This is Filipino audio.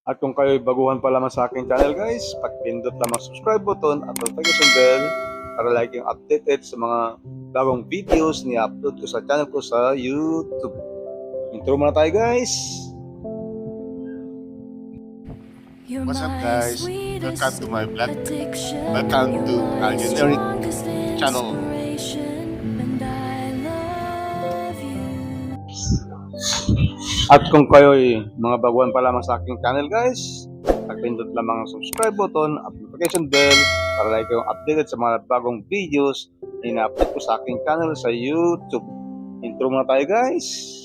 At kung kayo'y baguhan pa lamang sa aking channel guys, pag-pindot lamang subscribe button at notification bell para lagi kang updated sa mga bagong videos ni upload ko sa channel ko sa YouTube. Intro muna tayo guys! What's up guys? Welcome to my vlog. Welcome to Algeneric channel. At kung kayo'y mga baguhan pa lamang sa aking channel guys, pag-pindot lamang ang subscribe button at notification bell para lagi kayong updated sa mga bagong videos na ina-upload ko sa aking channel sa YouTube. Intro muna tayo guys!